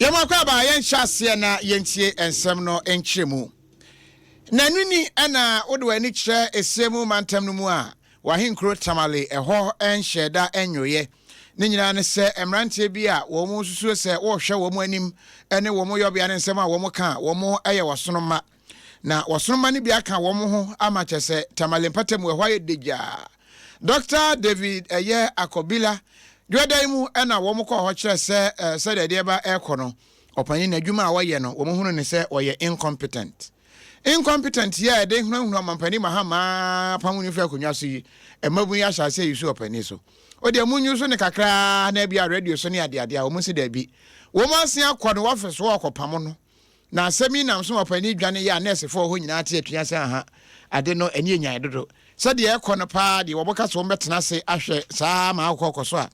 Yamakwa ba yen hyase na yentie ensem no enkyeremu. Nanuni ana wodwa ni kyerɛ esemu mantam no mu a wahenkro tamale ɛhɔ enhyeda enyoye. Ne nyina ne sɛ emrante bi a wo mu susuo sɛ wo hwɛ wo mu anim ene wo mu yobia ne nsɛm a wo mu ka wo mu ɛyɛ wasonoma. Na wasonoma ne bi aka wo mu ho ama kyɛ sɛ tamale mpatam ɛhɔ ayɛ degya. Dr. David Akobila Dweda mu ena wo mu kɔ hɔ kyerɛ sɛ de de ba ɛkɔ opani na dwuma a wɔyɛ no wo mu hunu ne sɛ wɔyɛ incompetent ya de hunu amampani mahama pamuni fa konwa so yi emabu ya hyase yi so opani so o de munyu so ne kakra na bia radio so ne ade a wo mu se da bi wo mu asen akɔ no office wo akɔpam no na asemi nam so opani dwane ya nurse fo ho nyina te atua se aha ade no ani enyan dodo sɛ de ɛkɔ no pa de wo boka so mbetena se ahwɛ saa ma akɔkɔ so a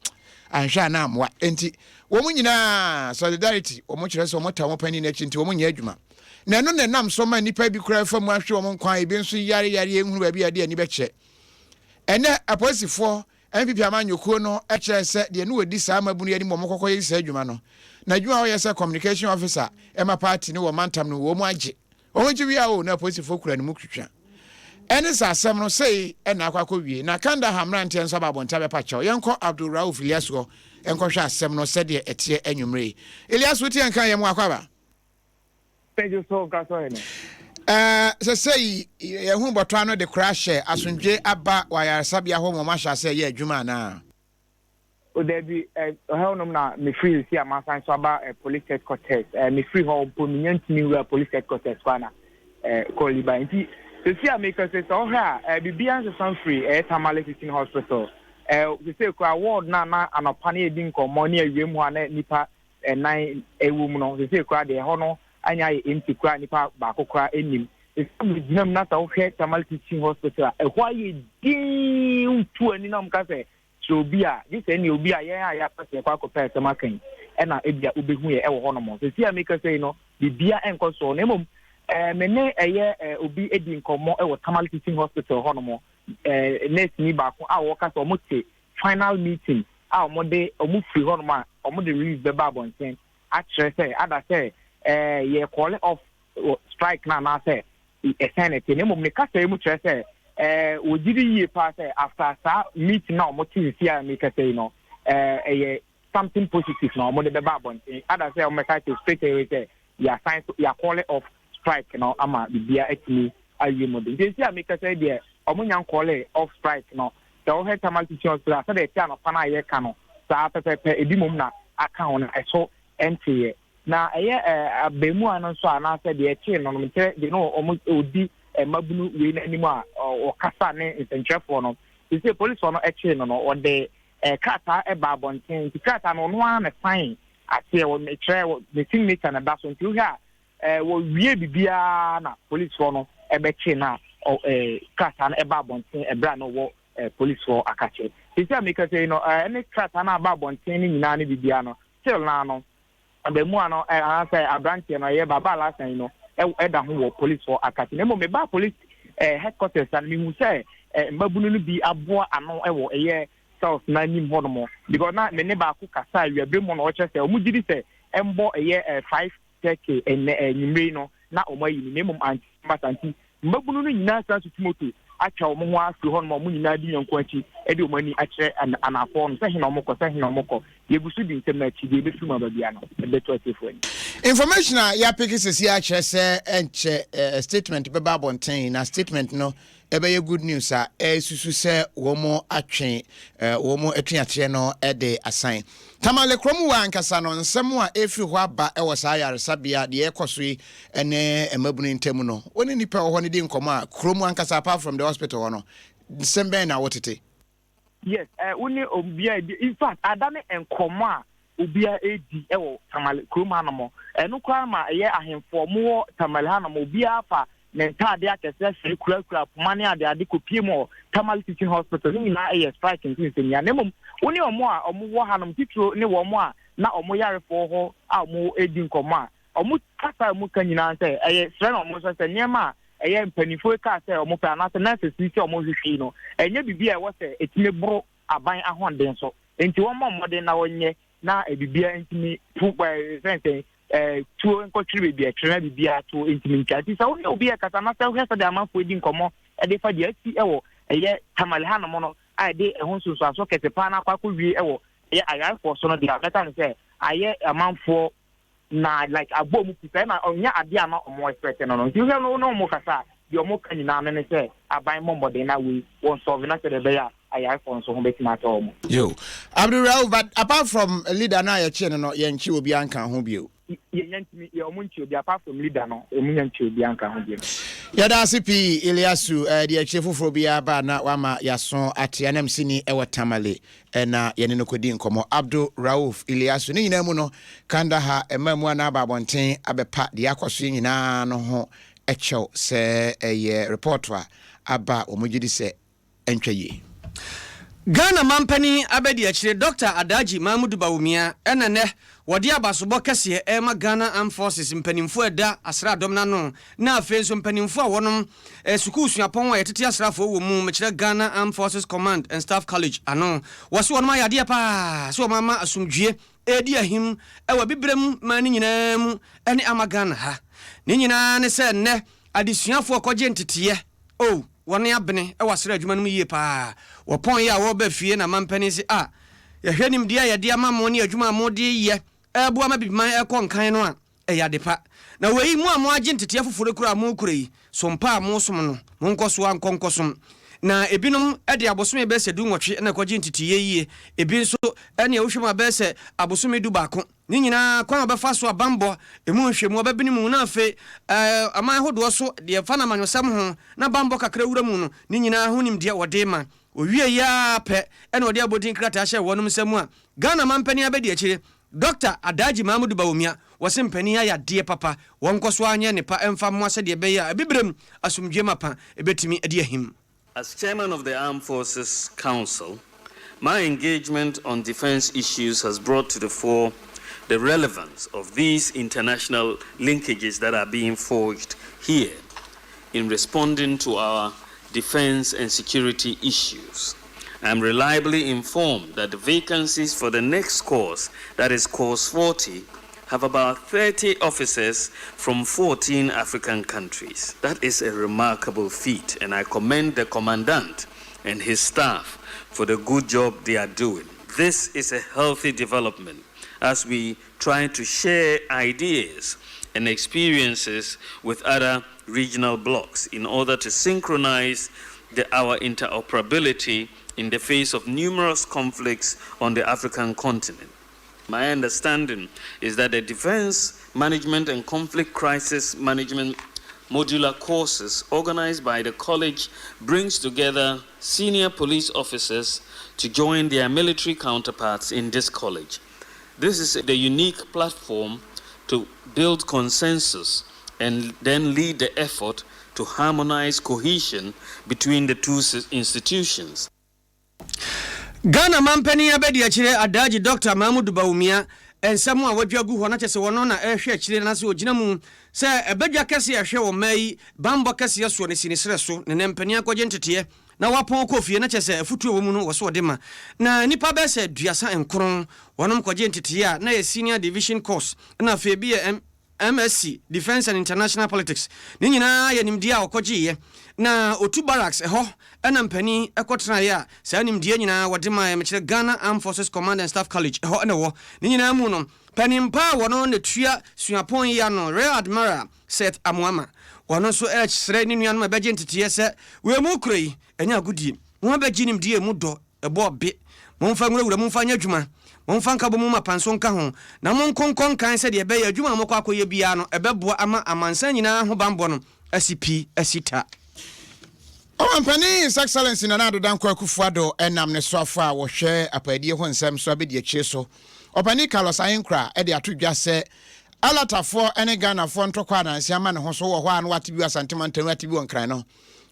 anhwa na amwa enti wo mu nyina solidarity wo mu kyerɛ sɛ wo mu ta wo pani na kyinti wo mu nya adwuma na no ne nam so ma nipa bi kura fa mu ahwe wo mu nkwan ebi nso yare ehunu ba bi ade ani bɛkyɛ ene aposifo MPP amanyoko no ɛkyerɛ sɛ de no wadi saa mabunu yɛ ni mo kɔkɔ yi saa adwuma no na adwuma wo yɛ sɛ communication officer ɛma party ne wo mantam no wo mu agye wo mu gye o na aposifo kura ne mu twitwa ene sa asɛm no sei ɛna akwa wie na kanda hamrante nso ba bonta be pa kyɛw yɛnkɔ Abdul Rauf Iliaso ɛnkɔ hwɛ asɛm no sɛde ɛtie anwumre Iliaso tie nkan yɛm akwaba pejo so gaso ene sei yɛhu bɔtɔ no de crash asundwe aba wayarasabia ho mama hya sɛ yɛ adwuma na o de bi hɔnom na me free si amasan so aba police headquarters me free hɔ prominently we police headquarters kwana koliba nti see, I make us say, oh, Bibian is some free, Tamale Teaching Hospital. We say, award na and a panny dink or money a room one nipa and 9 a woman. They say, cry the honor, and I empty cry nipa, bako cry in him. It's not okay, Tamale Teaching Hospital. Why you deem to any numb cafe? So be a this any will be a yeah, I have to compare to marking. And I will be here, our honor. The see, I make us say, no, the beer and console, name. Mene obi edi nkomo e wo Tamale Teaching Hospital honomo nurse ni ba ko a wo ka so mo te final meeting a mo de omo free honomo a omo de release the babonten a kire say ada say ye call off strike na say e senate ne mo me ka say mo kire say o gidi ye pa say after sa meeting na omo te see a me ka say no something positive na omo de babonten ada say o me ka say straight away say ya sign ya call off strike no ama bibia etimi ayemo de nti a make say de omunyan call off strike no the o head Tamale Teaching Hospital say de tia no pa na ye ka no saa pepepe edimom na aka ho na eso ente na eye abemu anon so ana say de eche no no mte de no odi mabunu we na animu a o kasa ne nsentrefo no they say police no eche no no o de kata e ba bonten ti kata no no an sign ate o me kire the signature na that so nti ha wo wie bibia na police for no ebeche na kata na eba bonten ebra no wo police for akache isi ameka say no any kata na aba bonten ni nyina ne bibia no still na no abemu ano say abranche no ye baba last time no eda ho wo police for akache na mo me ba police headquarters and me hu say mbabunu no bi aboa ano wo eye south na nim ho no mo because na me ne ba ko kasa wi abemu no wo che say o mu gidi say embo eye 5 and nyimre no na omayi ni nemum anti mbabunu no nyina sa tutumoto acha omo ho afi ho no mo nyina di nyanko achi e de omani akire anafo no se hina omoko yebusu di ntem na achi de besu ma babia no e beto atefo ni information ya pikisisi akire se enche statement be babonten na statement no ebe ye good news a susu se wo mo atwen wo mo atweache no e de assign Tamale kromu wa ankasa no nsem a efi ho aba e wo saa yaresabia de ekoso yi ene emabunu ntemu no woni nipa ho ne di nkomo a kromu ankasa apart from the hospital no nsem ben na wotete yes woni obia in fact adane enkomo a obia edi e wo Tamale kromu anamo eno kwa ma ye ahemfo mo Tamale anamo obia fa nentade akese sɛ kura mane ade kopie mo Tamale Teaching Hospital ni na strike ntin ya nemom woni omo a omo wo hanom titro ne wo mo a na omo yarefo ho a omo edi nkomo a omo kasa mu kanyina sɛ sɛ na omo sɛ niema a mpanifo ka sɛ omo pa na sɛ nurses si omo hwehwe no enye bibia e wo sɛ etime bro aban ahonden so enti wo mo modern na wonye na ebibia ntimi fu by sense tuo nkɔtwere baabi ɛtrena bibia to intimidate sɛ wo obi akasa na sɛ wo hɛsɛ de amanfo di nkɔmmɔ ɛde fa de asi ɛwɔ ɛyɛ tamale hanom no a ɛde ɛho nsunsuaso kɛse paa na akɔ wie ɛwɔ ɛyɛ ayarefo so no de abɛta ne sɛ ayɛ amanfoɔ na like abɔ mu pisa na ɔnya ade a na ɔmo expect no nti hwɛ no no ɔmo kasa deɛ ɔmo ka nyinaa no ne sɛ aban mmɔmmɔden na wei wɔn solve na sɛ de bɛyɛ ayarefo nso ho bɛtumi atɔ ɔmo yo Abdulrauf, but apart from leader na yɛkye no yɛnkye obi anka ho bio yɛnyantimi yɛ ɔmo nkye obi apart from leader no ɔmo nyantye obi anka ho bio yɛda ase pii Eliasu deɛ akyire foforɔ biara ba na wama yɛaso ate anam sini ɛwɔ tamale ɛna yɛne no kɔdi nkɔmmɔ Abdulrauf Eliasu ne nyinaa mu no kanda ha ɛma mu ana aba abɔnten abɛpa deɛ akɔ so nyinaa no ho ɛkyɛw sɛ ɛyɛ report a aba ɔmogye di sɛ ɛntwa yie Ghana mampani abedi akyire Dr. Adaji Mahmoud Bawumia enene wodi abasobɔ kɛseɛ ɛma Ghana Armed Forces mpanimfo ɛda asra adom na no na afei nso mpanimfo a wɔnom sukuu suapɔn a yɛtete asrafo wɔ mu mekyerɛ Ghana Armed Forces Command and Staff College ano wɔse wɔnom ayɛ paa so wɔmama asomdwie edi ahim ɛwɔ bibrem ma ne nyinaa mu ɛne ama Ghana ha ne nyinaa ne sɛ nnɛ adesuafo kɔgye nteteɛ oh wɔne abene ɛwɔ asra adwuma no mu yie paa wɔpɔn yɛ a wɔba fie na mampani se yɛhwɛ nim dia yɛde ama mo ne adwuma mo de yɛ ɛboa ma bibiman ɛkɔ nkan no a ɛyɛ adepa na wei mu a mo agye nteteɛ foforo kura mo kura yi so mpa mo som no mo nkɔ so ankɔ som na ebinom ɛde abosome bɛsɛ du nwɔtwe na kɔgye nteteɛ yie ebi nso ɛne wohwɛ ma bɛsɛ abosome du baako ne nyinaa kwan bɛfa so abambɔ emu nhwɛmu ɔbɛbini mu na afe aman hodoɔ so deɛ fa na manwosam ho na bambɔ kakra wura mu no ne nyinaa ho nim deɛ wɔde ma owie ya pɛ ɛna ɔde abodin krata hyɛ wɔnom nsɛm a Ghana mampani abɛdi akyire Dr. Adaji Mahmoud Bawumia wɔse mpani ayɛ adeɛ papa wɔn nkɔ so anyɛ ne pa ɛmfa mo asɛ deɛ bɛyɛ a bibrem asomdwe mapa ɛbɛtumi adi ahim. As chairman of the Armed Forces Council, my engagement on defense issues has brought to the fore the relevance of these international linkages that are being forged here in responding to our defense and security issues. I'm reliably informed that the vacancies for the next course, that is course 40, have about 30 officers from 14 African countries. That is a remarkable feat, and I commend the commandant and his staff for the good job they are doing. This is a healthy development as we try to share ideas and experiences with other regional blocs in order to synchronize our interoperability in the face of numerous conflicts on the African continent. My understanding is that the Defense Management and Conflict Crisis Management modular courses organized by the college brings together senior police officers to join their military counterparts in this college. This is the unique platform to build consensus and then lead the effort to harmonize cohesion between the two institutions. Ghana mampani abedi akyire Adaji Dr. Mahmoud Bawumia ensɛm a wadwagu hɔ na kyɛ sɛ wɔno na ɛhwɛ akyire na sɛ ogyina mu sɛ ɛbɛdwa kɛse ɛhwɛ wɔ mai bambɔ kɛse so ne sinisrɛ so ne nempani akɔgye nteteɛ na wapɔn kɔ fie na kyɛ sɛ afutuo wɔ mu no wɔ so ɔde ma na nipa bɛsɛ duasa nkron wɔnom kɔgye nteteɛ a na yɛ senior division course na afei bi yɛ MSc Defense and International Politics ne nyinaa yɛ nimdeɛ a wɔkɔgye yɛ na otu barracks ɛhɔ ɛna mpani ɛkɔtena yɛ a saa nimdeɛ nyinaa wɔde ma mekyerɛ Ghana Armed Forces Command and Staff College ɛhɔ ɛna wɔ ne nyinaa mu no panimpa wɔno ne tua suapɔn yi ano Rear Admiral Seth Amuama wɔno nso ɛkyerɛ ne nuanom a bɛgye nteteɛ sɛ wɔ mu kura yi ɛnya agudie wɔn bɛgye nimdeɛ mu dɔ ɛbɔ be momfa nwura momfa nya adwuma momfa nka bɔ mu ma panso nka ho na monkonkon kan sɛ deɛ ɛbɛyɛ adwuma mɔkɔ akɔyɛ biara no ɛbɛboa ama amansan nyinaa ho bambɔ no asipi asita. Mpani His Excellency Nana Addo Dankwa Akufo-Addo enam ne so afa a wɔhwɛ apadie ho nsɛm so abedi akyire so. Ɔpani Carlos Ayenkra de ato dwa sɛ alatafo ene Ghanafoɔ ntɔkwa anansi ama ne ho so wɔ hɔ a no wate bi asantemantam wate bi wɔ nkran no.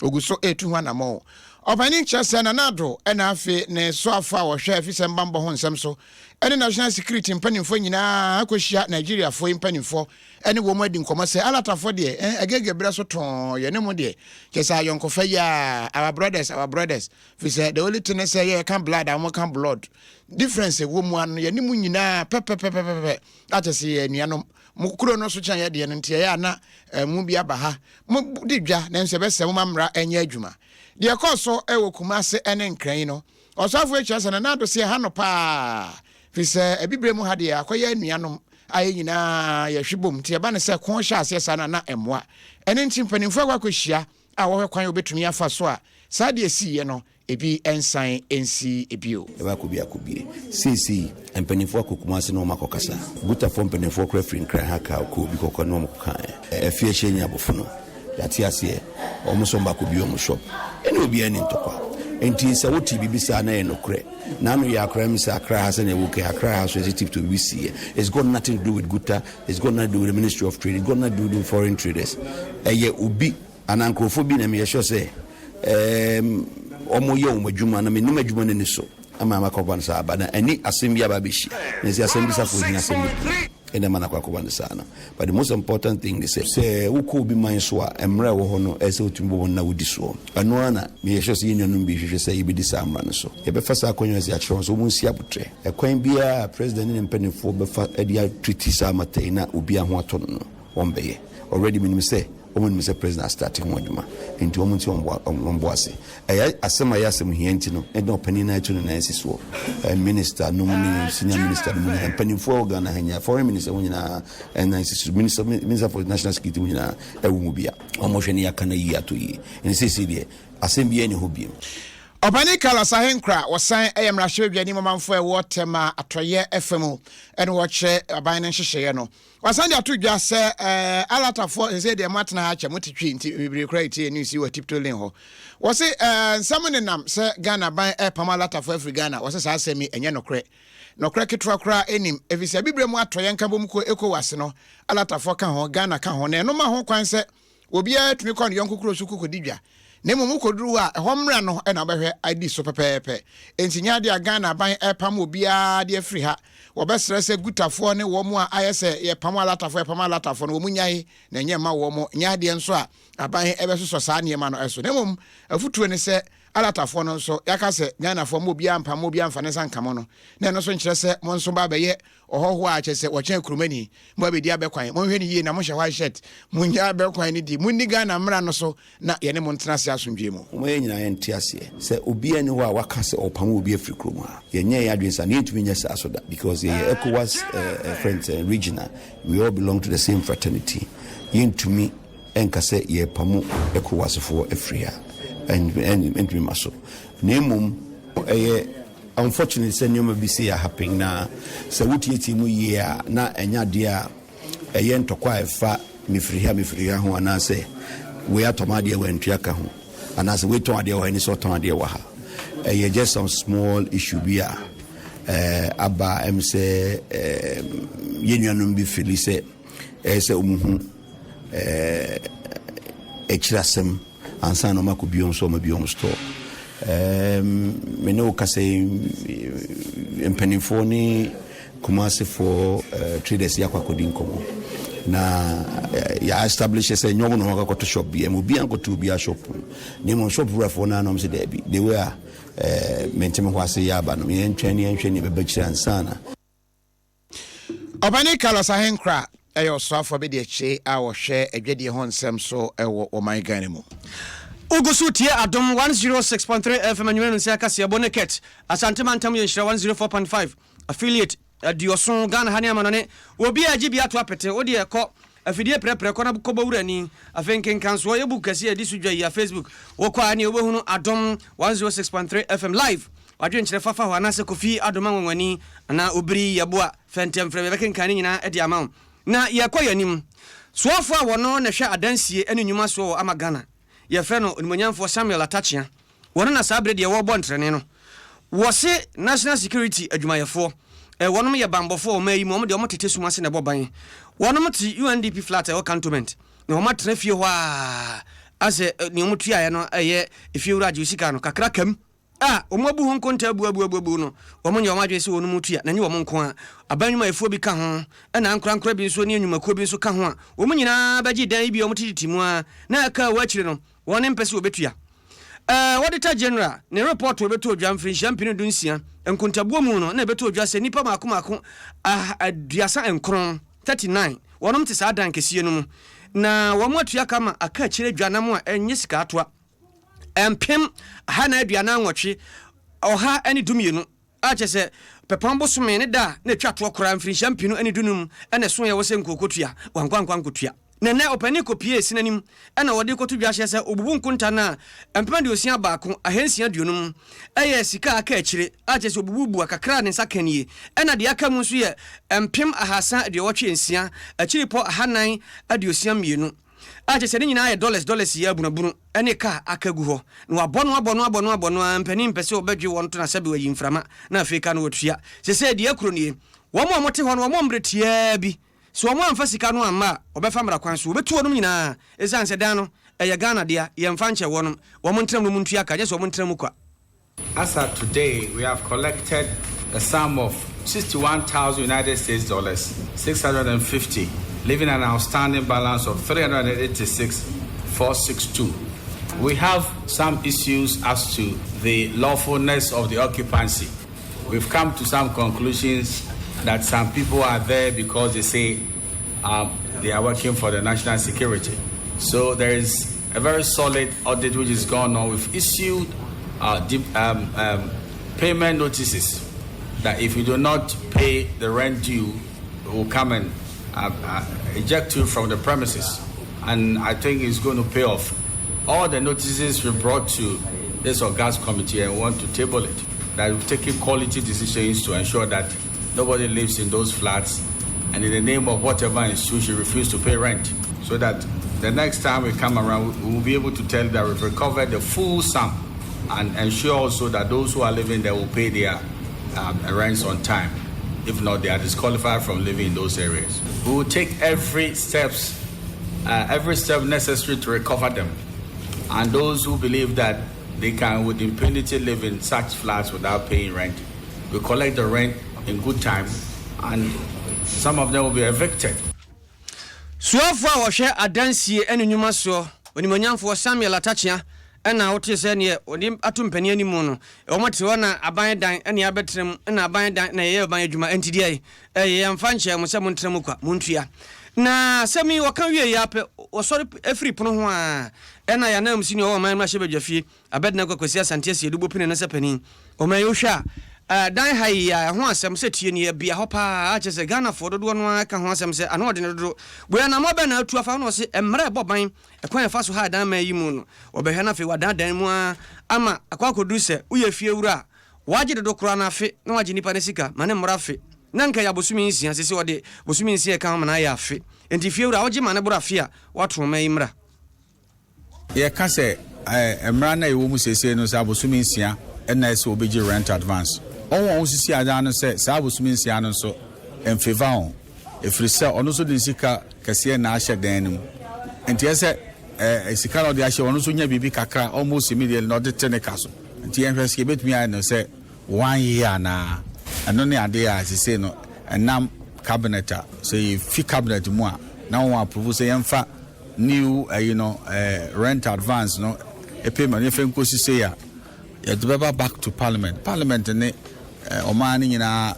Ogu so etu ho anamo. Ɔpani kyerɛ sɛ Nana Addo ɛna afe ne so afa a wɔhwɛ afisɛm bambɔ ho nsɛm so ɛne national security mpanimfoɔ nyinaa akɔhyia Nigeriafoɔ mpanimfoɔ ɛne wɔn adi nkɔmmɔ sɛ alatafoɔ deɛ agege berɛ so tɔn yɛne mu deɛ kyɛ sɛ ayɔnkɔfa yi a our brothers fi sɛ the only thing sɛ yɛka blood a wɔka blood difference wɔ mu ano yɛne mu nyinaa pɛpɛpɛpɛpɛ akyɛ sɛ yɛ anuanom mo kuro no so kyɛn yɛ deɛ no nti ɛyɛ ana mu bi aba ha mo di dwa na nso bɛsɛ mo mamra ɛnyɛ adwuma deɛ kɔ so ɛwɔ Kumase ɛne Nkran no ɔsɔfo atwa sɛ na do sɛ ha no paa fi sɛ abibre mu ha deɛ akɔyɛ anuanom ayɛ nyinaa yɛhwe bom nti ɛba ne sɛ ko hyɛ aseɛ sa na ɛmmoa ɛne nti mpanimfoɔ akɔhyia a wɔhwɛ kwan wobɛtumi afa so a saa deɛ siiɛ no ebi ensan ensi ebio eba akobie sisi mpanimfoɔ Kumase no makɔkasa butafoɔ mpanimfoɔ kora firi Nkran ha ka ko bi kɔkɔ no mɔka afie hyɛ nya bofo no yate aseɛ ɔmo so mbakobie ɔmo shop ɛne obi ani ntɔkwa enti sɛ woti bibisa na yɛ nokre na no yɛ akra mi sɛ akra ha sɛ na ɛwɔ akra ha so sensitive to bibisi it's got nothing to do with Guta, it's got nothing to do with the Ministry of Trade, it's got nothing to do with foreign traders ɛyɛ obi anankrofo bi na me yɛ sure sɛ ɔmo yɛ ɔmo adwuma na me nim adwuma ne so ama makɔban sa aba na ani asɛm bi aba bɛhyi na sɛ asɛm bi sa fo hina asɛm bi ene mana kwa kubanda sana but the most important thing is say uko bi man so a emra wo ho no ese otumbo na wodi so ano ana me yehwe se yenyanum bi hwehwe se yebedi sa amra no so ye befa sa akonyo se akyeron so mu nsia botre ekwan bia president ne mpanifo befa edia treaty sa matai na obi aho ato no wombeye already minim say women Mr. President starting one juma into women to omboase asema ya asem hienti no e no pani na na nsiso minister no muni senior minister no muni pani for Ghana hanya foreign minister wonyina na nsiso minister for national security wonyina ewu bia omohwe ya kana yi ato yi nsisi de asem bia ne hobiem Obani Kala Sahenkra was signed a Mrashibia Niman for Watema Atoye FM and watch a Bainan Shishano. Was under to just say Alata for said the Martin Hatcha Muti we create and you see what tip to Linho. Was it someone in them, Sir Ghana by a Pamalata for every Ghana was as I say me and Yano Crack. No cracket cra any if it's a Bibremo Trayanka Bumco Eco Wasino, Alata for Caho, Ghana Caho, no more home say will be at me con Yonko Krosuku Dibia. Nemo mukodru a homra no na behwe ID so pepepe entinya de Ghana ban epam obia de afri ha wo besere se gutafo ne wo mu a ayese ye pam alatafo no wo munyai na nyema wo mu nya de nso a aban ebesoso saa ne ma no eso nemo afutuo ne se alatafo no nso yaka se Ghana fo mo obia mpam obia mfa ne sankamo no na no so nkyere se mo nso ba beye ohoho a kyese wo kyen kurumani mo abedi abekwan mo hwe ne yie na mo hye white shirt mo nya abekwan ne di munni Ghana mra no so na ye ne mo ntena se asomdwe mu mo ye nyina ye ntiase se obi ani ho a waka se opam obi afri krom ha ye nya ye adwensa na ntumi nya se asoda because ye ECOWAS friends regional we all belong to the same fraternity ye ntumi enka se ye pamu ECOWAS for afria and ntumi maso nemum unfortunately say nyoma bi say happen na se wutieti mu ye a na enya de a eye ntokwa efa mefiri ha ho ana se we atomade we ntuaka ho ana se we ton ade wa ni so ton ade wa ha just some small issue bi a aba em say yenuanum bi fili se se umuhu ekirasem ansa no makobiom so mabiom store me no kase mpanimfo ni Kumase for traders yakwa kodin komo na ya establish say nyomo no waka to shop bi bi an ko to bi a shop ni mo shop rafo na no se dey bi they were mentem ho ase ya ba no ye ntwani be bakira ansana Obani Kala Sahenkra eyo so afo be de chi a wo hwe adwede ho nsem so ewo o man Ghana mu Ugusu tie Adom 106.3 FM anwene nsia Kasiebo Is Naket Asante Mantam ye 104.5 affiliate Dioson Ghana hani amanone obi agibi ato apete odi ekọ afidie prepre kọ na kobo wurani afenken kanso ye bukasi edi sudwa ya Facebook wokọ ani obehunu Adom 106.3 FM live wadwe nkyere fafa ho anase kofi Adom anwani na obiri yeboa fentem frebe beken kan nyina edi amam na yekọ yanim soafo a wono na hwe adansie eni nyuma so ama Ghana ye fe no onimonyamfo Samuel Atachia wono na sabre de wo bontrene no wo se national security adwumayefo wonom ye bambofo o mayi mo de o tete suma se ne boban wonom ti UNDP flat o cantonment na o matra fie ho a ase ne o mutua ye no eye efie wura je usika no kakra kam omobu ho nkonta abu no omonye omadwe se wonu mutua na nye wo nko a abanyuma efuo bi ka ho na ankra bi nso ne anyuma ko bi nso ka ho a omunyina baji dan bi omutitimu a na aka wachire no woni mpese obetua Auditor General ne report obeto odwa mfiri championship dunsia nkontabuo mu no na ebeto odwa se nipa mako aduasa enkron 39 wonom te sa dan kesiye no mu na womo atua kama aka kire dwanam a enye sika atoa empem ha na aduana nwotwe oha ani dumienu achese pepambo some ne da na twato kora mfiri championship ani dunum ene so ye wo se nkokotua wankwankwan kotua nene opani kopie sinanim ena wode kotu dwa hye se obubu nkunta na empema de osia baako ahensia duonum eye sika aka akire achese obubu bu akakra ne sakanie ena de aka mu so ye empem ahasa de wotwe nsia akiri po ahanan ade osia mienu achese ne nyina ye dollars ya bunabunu ene ka akagu ho na wabono empani mpese obedwe wonto na sabe wayi mframa na afika no wotua sese de akro nie womo mote ho no womo mbretia bi so omo amfa sika no amma obefa mra kwan so obetu onum nyina esanse dan no eye Ghana dia ye mfa nche wonum womo ntram no muntua ka je so womo ntram kwa. As of today, we have collected a sum of $61,000 United States dollars 650, leaving an outstanding balance of 386,462. We have some issues as to the lawfulness of the occupancy. We've come to some conclusions that some people are there because they say they are working for the national security. So there is a very solid audit which is going on. We've issued payment notices that if you do not pay the rent due, we will come and eject you from the premises. And I think it's going to pay off. All the notices we brought to this August committee and want to table it, that we've taken quality decisions to ensure that nobody lives in those flats and in the name of whatever institution refuse to pay rent, so that the next time we come around, we will be able to tell that we've recovered the full sum and ensure also that those who are living there will pay their rents on time. If not, they are disqualified from living in those areas. We will take every step necessary to recover them. And those who believe that they can with impunity live in such flats without paying rent, we collect the rent in good time, and some of them will be evicted. Suafo a wohwe adansie enunwuma so onimonyamfo Samuel Atachia ena wote se ne oni atompani animu no omote wona aban dan ene abetrem ena aban dan na ye aban adwuma entidi ai ye mfa nche mo se mo ntrem kwa montua na sami wakan wie ya pe osori efri pono ho a ena ya na msini o man ma hye badwafie abedna kwakwasi asante asie dubo pine na sepani o man yo hwa dan hai ya ho asem se tie ne bia ho pa a chese Ghana for dodo no aka ho asem se ano de dodo boya na mo be na atu afa no se emre boban ekwan fa so ha dan ma yi mu no obehwe na fe wadan dan mu ama akwa kodu se uye fie wura waje dodo kura na fe na waje nipa ne sika mane mra fe na nka ya bosumi nsia sese wode bosumi nsia ka ma na ya fe enti fie wura waje mane bra fe a wato ma yi mra ye ka se emra na ewo mu sese no sa bosumi nsia na ese obeji rent advance on sisi ada no se sa bosumi nsia no so en favor on efiri se ono so de sika kase na ahye dan nim enti ese sika no de ahye ono so nya bibi kakra almost immediately no de teneka so enti en hwese betumi ay no se 1 year na ano ne ade a sisi no enam cabinet so fi cabinet mu a na won approve se yemfa new rent advance no e payment e fen kosi se ya yadbeba back to parliament ne omani nyina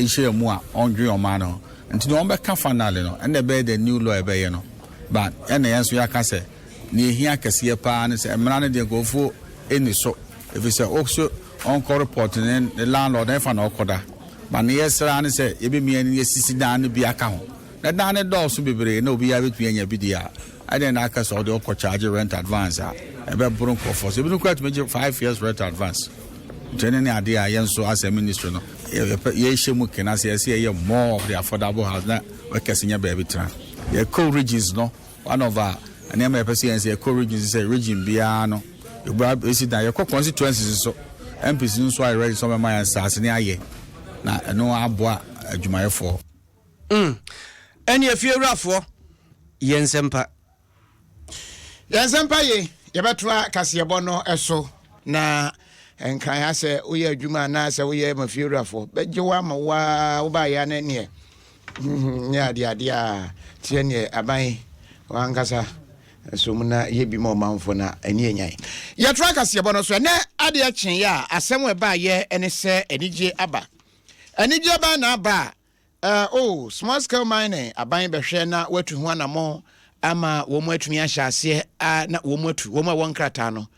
share mu a ondwe omano nti no be ka finally no and be the new law be ye no but ene yenso ya ka se ne ehia kase pa ne se emra ne de gofo eni so if you say also on call report ne the landlord e fa na okoda but ne yesra ne se ye be mi ani yesisi dan ne bi aka ho na dan ne do so bebre na obi ya betu anya bi dia I didn't aka so de okọ charge rent advance e be buru ko for so be no kwat me 5 years rent advance Jenny idea yenso as a minister no ye shemu kena se ye more of the affordable house na we kesinya baby tran ye co-regions no one of our and them person say co-regions is a region bia no you esi da ye constituencies so MPs no so I ready some my answers ni aye na no aboa adwumayefo eni afiewrafo yensempa ye betra Kasiebo no eso na enkran ha sɛ woyɛ adwuma na sɛ woyɛ mafiewrafo bɛgye wa ma wa ba ya na ne nya ade a tie ne aban wankasa so muna ye bi ma manfo na ani enyan ye tra Kasiebo no so ne ade a chen ya asɛm we ba ye ene sɛ anigye aba na aba small scale mining aban behwe na watu ho anamo ama wo mu atumi ahya ase na wo mu atu wo ma won krata no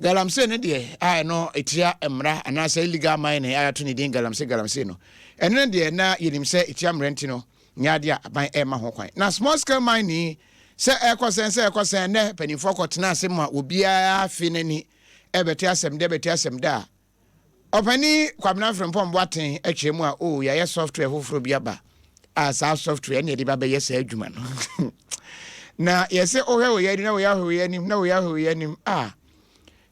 galamse ne de no etia emra anasa illegal mining ayato ne din galamse no ene de na yenim sɛ etia mrenti no nyaade a aban ma ho kwan na small scale mining sɛ ekosen ne panifo kotena ase ma obia afi nani ebete asɛm da opani kwabena frempom boaten akyeremu a yɛyɛ software foforo bi aba sa software ne de ba bɛyɛ sa adwuma no na yɛsɛ ohwe yɛdi na woyɛ anim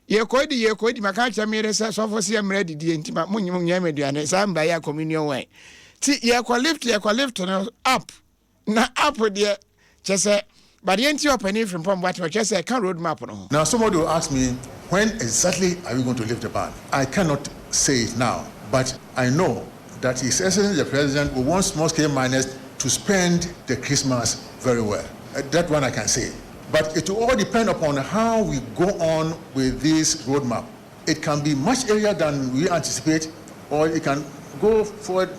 yɛkɔdi maka kyerɛ me sɛ sɔfo se mmerɛ didie ntima monyim nyɛ meduane saa mba yɛ communion wine ti yɛkɔ lift no up na up deɛ kyɛ sɛ but the entire opinion from what I just said, road map. Now, somebody will ask me, when exactly are we going to lift the ban? I cannot say it now, but I know that His Excellency the President will want small-scale miners to spend the Christmas very well. That one I can say. But it will all depend upon how we go on with this roadmap. It can be much earlier than we anticipate, or it can go for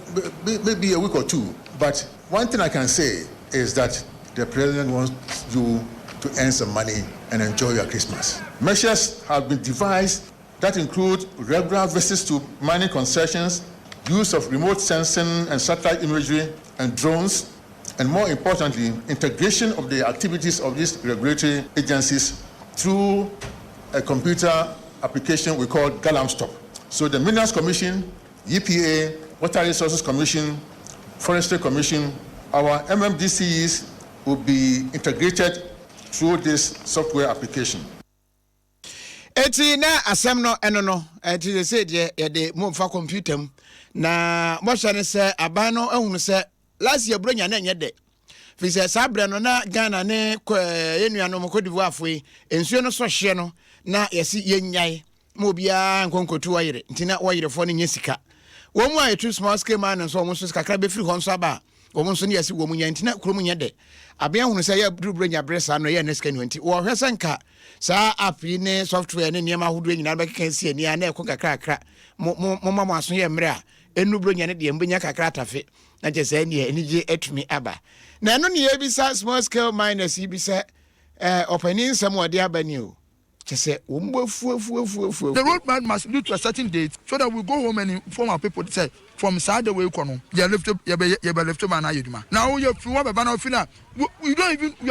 maybe a week or two. But one thing I can say is that the President wants you to earn some money and enjoy your Christmas. Measures have been devised that include regular visits to mining concessions, use of remote sensing and satellite imagery and drones, and more importantly, integration of the activities of these regulatory agencies through a computer application we call GalamStop. So the Minerals Commission, EPA, Water Resources Commission, Forestry Commission, our MMDCs will be integrated through this software application. Eti na asem no eno no eti de say de ye momfa computer na mo hye ne se aban no ehunu se last year bronya na enye de fi se sabre no na Ghana ne yenuano mo kodivu afoi ensuo no so hye no na yesi yenyae mo bia nkonkotu wayire ntina wayire fo no nya sika wo mu ayetu small scale man so mo so kakra be free ho nso aba wo mo so ne yesi wo mu nya ntina kuro mu nya de abia hunu se ya bronya bresa no ye ne sika nti wo hwese nka sa app ne software ne niam ahodo nyina be keka si ani na ekon kakra mo mama aso ye mre a enu bronya ne de mbenya kakra tafe na je se ne enije etumi aba na eno ne ye bi sa small scale miners bi se opening nsem wode abani o je se wo mbofu. The roadmap must lead to a certain date so that we go home and inform our people to say from side way kono you left man ayeduma now you feel what ban feel we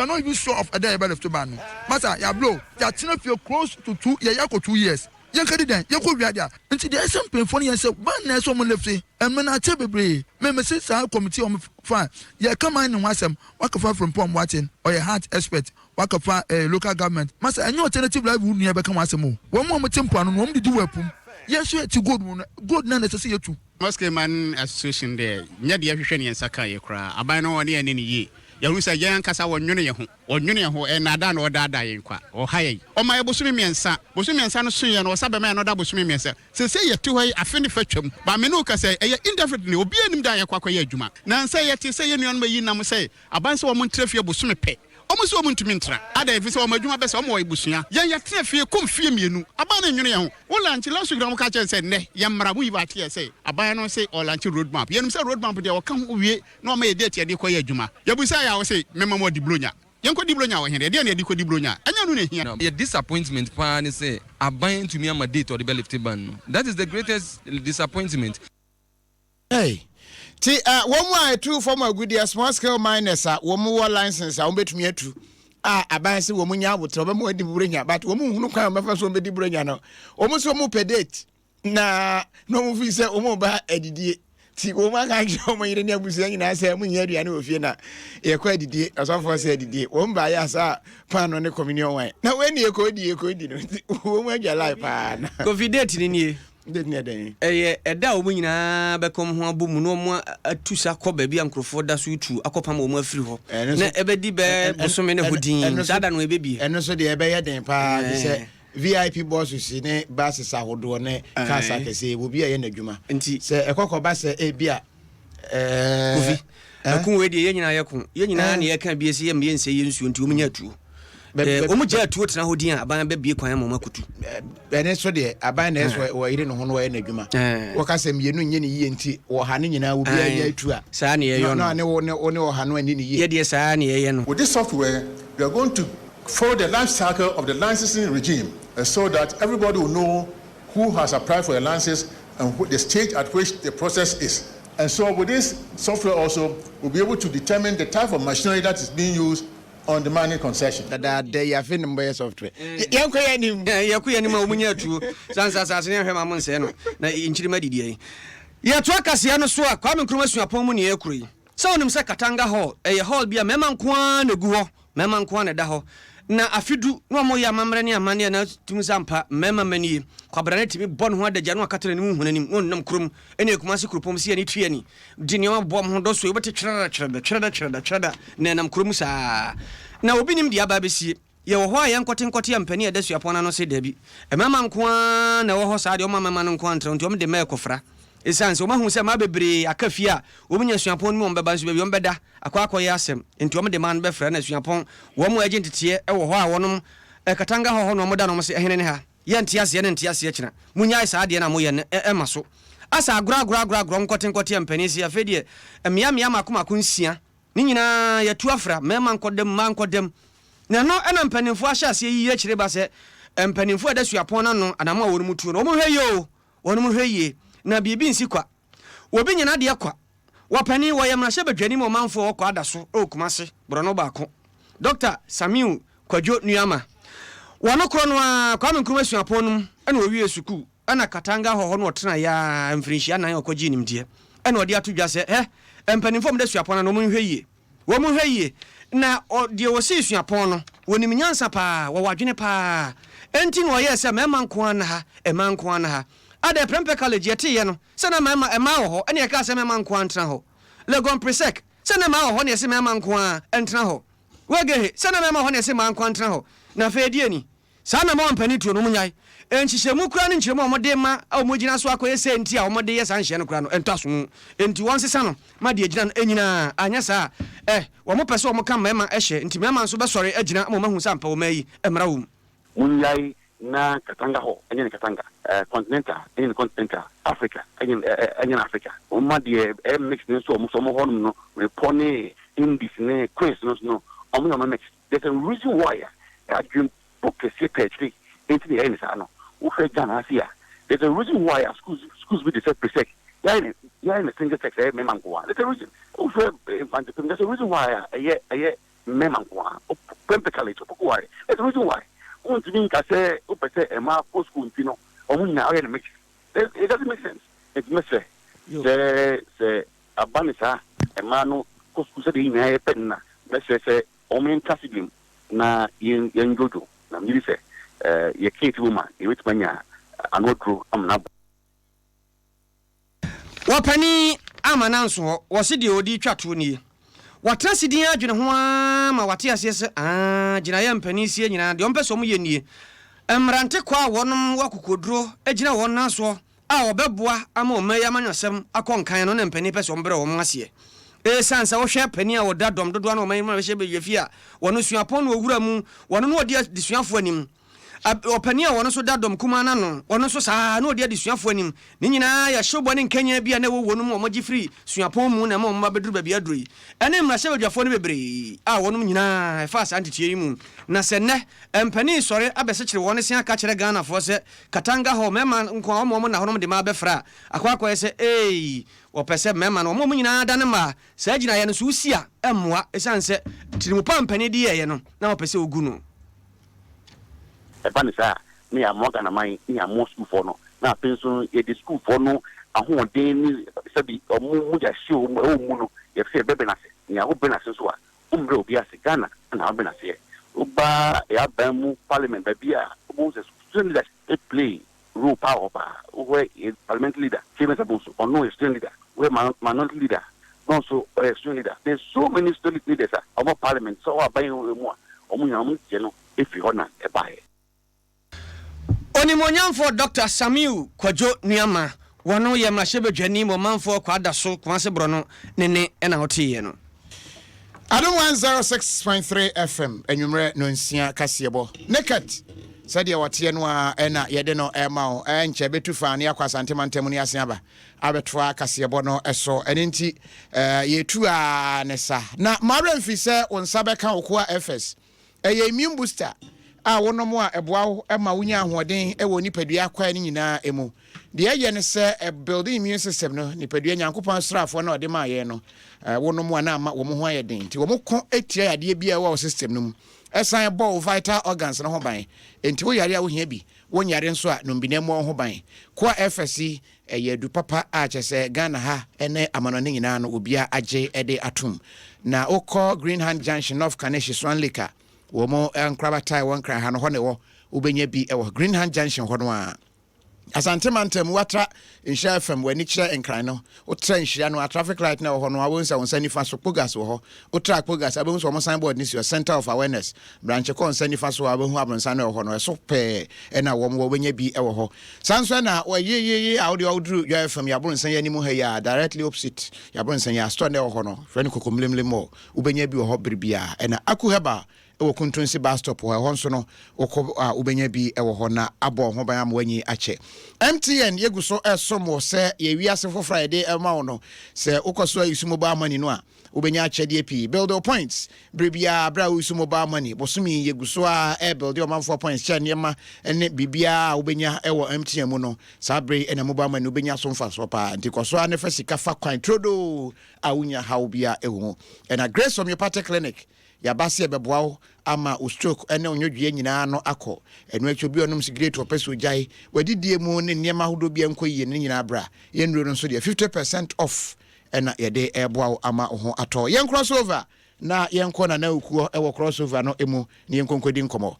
are not even sure of a day left man master ya blow ya tina feel close to 2 years yen kadi den ye ko wiade nti the SMP for yen say ban na so mo left and me na che bebre me say sa committee on fine ye come in wasem wakafa from pom watching or your heart expert wakafa local government master any alternative life we be come wasem wo mo tempo anu no mo di wapum yes we to good na say you too Mosque Man Association there nya de hwehwe ne nsaka ye kra aban no woni ene ne yi yahu sa yan kasa wonwene ye ho e na da na oda ye kwa o haye o ma ye bosumi miensa no so ye no o sabe ma no da bosumi miensa se ye ti hoyi afi ne fatwam ba me no ka se ye indefinitely obi anim da ye kwa ye adwuma na nsa ye ti se ye nuan ma yi nam se aban se wo mo ntrafie bosumi pe omo so omuntu mintra ada efi se omo adwuma be se omo wo ibusua yen ya trafie kom fie mienu aban na nwene ye ho wo lanchi la so gram ka che se ne ye mra mu yiba tie se aban no se o lanchi roadmap yenum se roadmap de o kan wie na o ma ye date ye de koye adwuma ye busa ya wo se mema mo di blonya yenko di blonya wo here de na di ko di blonya anya no ne hia ye disappointment pa ni say aban to me am date or the left ban that is the greatest disappointment. Hey ti womu a etu form agudia small scale miners a womu wo license a wombetumi atu aban se womu nya abotre womu adi buronya but womu hunu kwa mefa so wombedi buronya no womu so womu pedate na no mu fi se womu ba adidie ti womu aka gye womu yire ne abusia nyina se mu nya aduane ofie na ye kwa adidie asofo se adidie womu ba ya sa pano ne communion wine na weni ye ko di no womu agya life pa na covid date ni nie eda omu nyina bekom ho abu mu no mu atusa kɔ ba bia nkrofo da so tu akɔpam omu afiri hɔ na ebedi be bosome ne hodin dada no ebebie eno so de ebe ye den pa se VIP bosses ne buses ahodo ne cars akese obi a ye na dwuma nti se ekokoba se ebia kofi akun we de ye nyina ye kun ye nyina na ye kan bi ese ye me nse ye nsuo nti o munya tuo omu je atuo tena ho din aban ba bie kwan mama kutu ene so de aban na eso wo yire no ho no ye na dwuma wo ka se mienu nye ne yie nti wo ha ne nyina obi a ye atu a saa ne ye yo no ne wo ha no ani ne yie ye de saa ne ye no. With this software, we are going to follow the life cycle of the licensing regime so that everybody will know who has applied for the license and the stage at which the process is. And so with this software also, we'll be able to determine the type of machinery that is being used on the mining concession. That they have in the software. Yanko yanim omunya tuo sansa ne hwe ma mo nse no na inchiri madidie ya to akasia no so a kwa me nkruma suapon mu ne yakuri se wonim se Katanga hall hall bia mema nkoa na gu ho mema nkoa na da ho na afidu no mo ya mamre ne amane na tumsampa mema mani kwabra ne timi bon ho adagya no akatare ne hunanim wonnam krum ene kumase krupom se ne tuani di ne bom ho do so yobete twerada na nam krum sa na obi nim dia ba besie ye wo ho ayan kote ampani eda suapona no se dabi mema nkoa na wo ho sa de o mama no nkoa ntra nti o de me kofra esanse o mahu se ma bebre akafia o munya suapon mu mbeba nso be bi ombeda akwa ye asem enti o de man be fra na suapon wo mu agent tie e wo ho a wonom Katanga ho no mo da no mo se ehene ne ha ye ntiase ne ntiase kina munya isa ade na mo ye e maso asa agura nkote ampani se afedie mia makoma nsia ni nyina ya tu afra mema nkodem na no ena mpanimfo ahya ase yi akire ba se mpanimfo eda suapon na no anama wonu mutu no mo hwe ye na bibi nsi kwa obi nyina de kwa wapani woyamra hye badwani mo manfo okwa adaso okumase brono baako Dr. Samiu Kwadwo Nuama wono kro no a kwa menkruma suapon num ena owie suku ana Katanga ho no otena ya mfrinhia nan okogi nimdie ena ode atodwa se mpanimfo mo de suapon na no mo hwe ye na de wosi suapon no wonim nyansa pa wowadwene pa enti no ye se mema nko na ha ema nko na ha ade prempe college yete ye no se na mema ema ho ene ye ka se mema nko antra ho legon presec se na ma ho ne se mema nko antra ho wege se na mema ho ne se mema nko antra ho na fe die ni sa na ma mpani tuo no munyai enchihyemu kura ne nkyeremu omode ma omogina so akoye se enti a omode ye sanhye no kura no entaso enti wonsesa no ma de agina no enyina anya sa wo mo pese wo mo ka mema ehye enti mema nso be sori agina mo mahu sa mpa wo mayi emra wo munyai na Katanga ho enye Katanga continental Africa enye Africa o ma de mix ne so mo ho no repone indies ne queens no o mo mix. There's a reason why I dream book se petri into the end no we fe Ghana here. There's a reason why schools with the set presec yeah in a single sex memankoa. There's a reason there's a reason why memankoa pempekale to pokwa. There's a reason why want to mean ka say opese e ma post school ntino omunya o ye mix. It doesn't make sense. It makes se abanisa e ma no post school se de ina e penna se omen kasidim na yen jojo na mi se ye kate woman e wetmanya anodro amna wapani amananso wo se de odi twato ni watrasi din adwene ho ma wate asese gina ya mpani sie nyina de ompeso mu ye nie emrante kwa wonom wakokodro agina wonna so a obeboa ama omaya manyosem akonkan no na mpani pese ombre wo mase sansa wo hwe pani a woda dom dodo na oman ma hye be yefia wono suapon no owura mu wono no odi disuafo anim opani a wono so dadom kuma na no wono so saa na odi disuafo anim ni nyina ya hyobo ne nkanya bia na wo wonu mu omogi free suapon mu na ma beduru ba bia adroi ene mra hye badwafo no bebre a wono nyina efa sa antitie yi mu na senne empani sore abese kire wono se aka kire Ghana fo se Katanga ho mema nko omo na honom de ma befra akwa se wopese mema no omo nyina da ne ma sa gina ye no so usia emmoa esanse tirimu pampani di ye no na wopese ogu no ebanisa me amoga na mai ni amo school for no na penso ye the school for no ahoden ni sabi omo mu ja shi o mu no ye fe bebe na se ni aho be na se so a umbre obi ase Ghana na aho be na se oba ya ban mu parliament ba bia omo se student leader play role power ba where parliament leader famous about or no student leader where minority leader also student leader. There's so many student leaders about parliament so abayi mu omo nyam je no efi hona e bae Onimonyamfo Dr. Samuel Kwajo Niama wano ye mrashebe dwani mo manfo kwada so kwase brono nene ena hotiye no. Adom 106.3 FM enwumre no nsia Kasiebo Naket sadia watie no a ena yede no ema enche betu fa ne akwasante mantem ne aseaba abetwa Kasiebo no eso enenti yetu a nesa na mara mfise onsa beka okoa FS eye immune booster a wonom a eboawo ema wunya ahoden ewo nipadua kwa ni nyina emu de ye ne se building immune system no nipadua nyankopon strafo na ode ma ye no wonom a na ama wo mo ho ayeden ti wo mo ko etia yade bia wo system no mu esan ball vital organs no ho ban enti wo yare a wo hia bi wo nyare nso a no mbinam ho ban ko FSC yedu papa a chese Ghana ha ene amanone nyina no obia age ede atum na okọ Green Hand Junction of Kaneshi Swan Lake wo mo enkrabatai won kra ha no ho ne wo ubenya bi e wo Green Hand Junction ho no a Asante mantem watra insha FM wani kire enkran no utra nhira no traffic light na ho no awonsa wonsani fa so pogas wo ho utra pogas abon so mo signboard ni center of awareness branch ko wonsani fa so abon hu abonsa na ho no so pe na wo mo benya bi e wo ho sanso na ye audio audru yo FM ya bonsa ya ni mu ha ya directly opposite ya bonsa ya store na ho no friend kokomlemlem mo ubenya bi wo ho birbia na akuheba ewo kuntunsi bus stop ho nso no ubenya bi ewo ho na abo ho ban amwanyi ache MTN yeguso esomo se ye wiase for Friday ema no se ukoso isumo ba mani no a ubenya ache DP build your points bribia bra isumo ba mani bosumi yeguso a build your man 4 points cha niema ene bibia ubenya ewo MTN mu no sabre ene mobile mani ubenya so mfa so pa ntikoso a ne fa sika fa kwan trodo awunya haubia ewo ena Grace Homeopathy Clinic ya basi ebeboawo ama o stroke ene onyodwe nyina no akọ enu acho bi onum cigarette opeso jai wadidie mu ne niema hodo bi enkoyie ne nyina bra ye nduro nso de 50% off ena yede eboawo ama ho ato yen crossover na yen kona na okuo ewo crossover no emu ne yen konkodi nkomo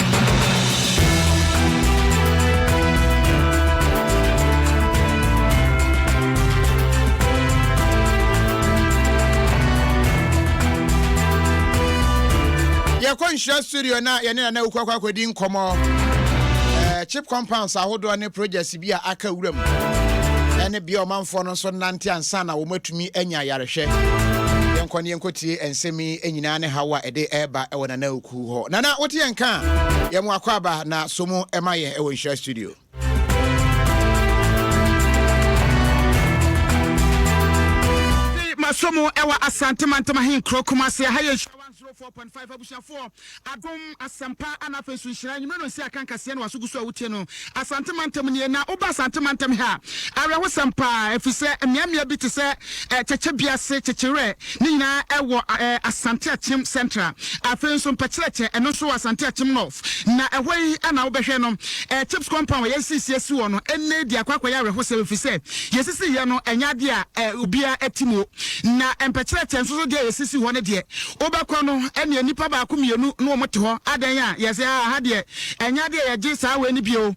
Konshia studio na yene na ukwa kwedi nkomo chip compounds ahodo ne projects bi aka wuram ene bi o manfo no so nante ansa na wo matumi anya yarehwe yenkoni yenkotie ensemi enyina ne hawa ede eba e wona na uku ho nana wote yenka yemu akwaba na somu emaye e wonshia studio masomo ewa asante mantama hin krokumase haye 4.5 abusha 4 Adom asampa anafesu nhira nyime no si akankase na wasugusu awutie no asante mantem ne na oba asante mantem ha awe ho sampa efise miamia bi te se cheche biase chechere ni nyina ewo asante achim central afenso mpachereche eno so asante achim north na ehwei ana obehwe no chips compound yesisi wo no enne di akwakwa ya ho se efise yesisi ye no enyade a obia atimo na mpachereche nso so de yesisi ho ne de obakwa no ene nipa ba ko mienu no omote ho adan a yese ha de enya de ye gi sa we ni bio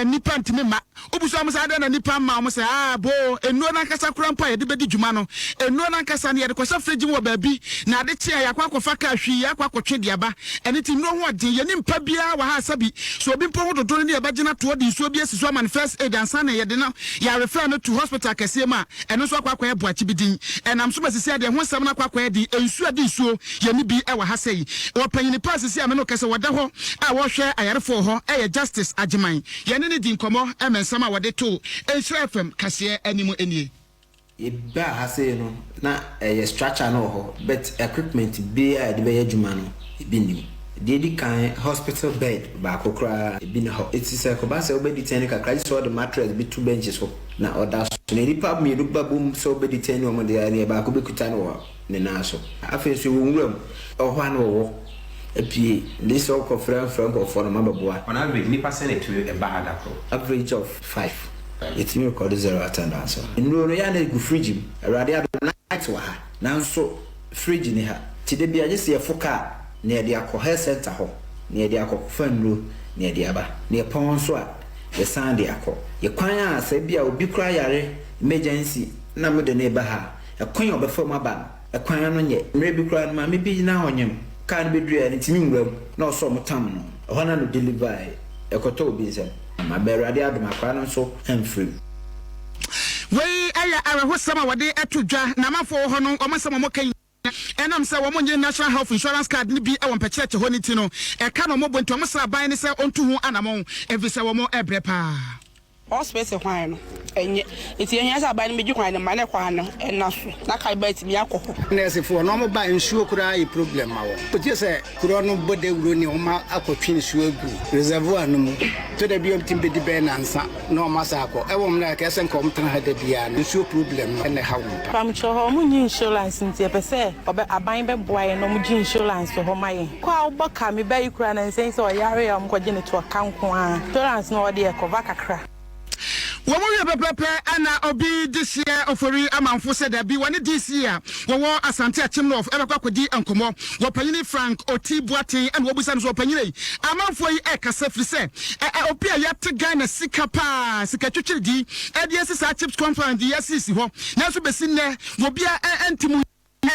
nipa ntime ma obuso am sa adan na nipa ma am se bo enuo na nkasa kurampa ye de bedi djuma no enuo na nkasa ne ye de kwasa frigi wo baabi na de chia yakwa kofa ka hwi yakwa kotwe de aba ene ti nuo ho de ye nimpa bia wa ha sabi so obi mpo ho dodo ne ye bagina to de nsuo bi asiso manifest aid ansa na ye de na ya refer no to hospital Kasiema eno so akwa ye boachi bidin enam so basisi ade ho sam na akwa ye de nsuo de nsuo ye ni bi ewa ha sei opanyini pass si ameno kese wada ho a wo hwe ayarefo ho eye justice agiman ye ne di nkomo emensama wade to Ensure FM kase animu enie ba ha sei no na structure no ho but equipment be a de be adwuma no ebi nim di kan hospital bed ba kokra ebi na ho it is a ko ba se obedi ten ka cry so the mattress be 2 benches ho na order so na ripa me do babum so obedi ten o mo de ya ba ko be kuta no ne na so afi so wonwuram ohwa no wo epie this all from of for mababoa on average ni percent to a bag average of 5 it's me record 0 attendance no no ya na go fridge awade ado night wa ha nanso fridge ni ha ti de bia je foka na de akọ health center ho na de akọ fanro na de aba na pon so a ye san de akọ ye kwan a sa bia obi kura yare emergency na me de na ba ha e kwan obefo maba e kwan no nye mre bi kura na me bi na honyem kan be dua ni timi nwam na oso mo tam no ho na no deliver e koto obi nsem ama berade Adom akwa no so amfrim wei aya arahosama wade etodwa na mafo ho no omasama mo kan enam se wo monye national health insurance card ni bi e won pecheche ho ni ti no e ka no mo bonto mo sra ban ni se ontu hu anamon e se wo mo ebre pa hospital kwan no enye iti enya sa ba ni meju kwan no ma ne kwan no enaso na kai ba ti mi akoko nurse for no mo ba nsuo kura yi problem ma wo poti se kuro no bode wuro ni o ma akotwe nsuo agu reservoir no mu to da biom timbe di be nansa no ma sa akọ e wo m na ka se nkom tan ha da bia no nsuo problem no ne ha wo pa pam cho ho mu nyi insurance nti e pese obe aban be boaye no mu nyi insurance ho maye kwa obo ka me ba ikura na nsen se o yare ya mko gine to kanko a insurance no ode e cover kakra Womo pepepe ana obi this year ofori amanfo said that be one this year wo Asante Achimno of ebekwa kwedi ankomo wo panyini Frank Oti Boatin and wo busan so panyini amanfo yi e kasa firi se obi a yate Ghana sika pa sika twetwedi e de sisa chips conference de yasisi ho na so besi ne wo bia entimu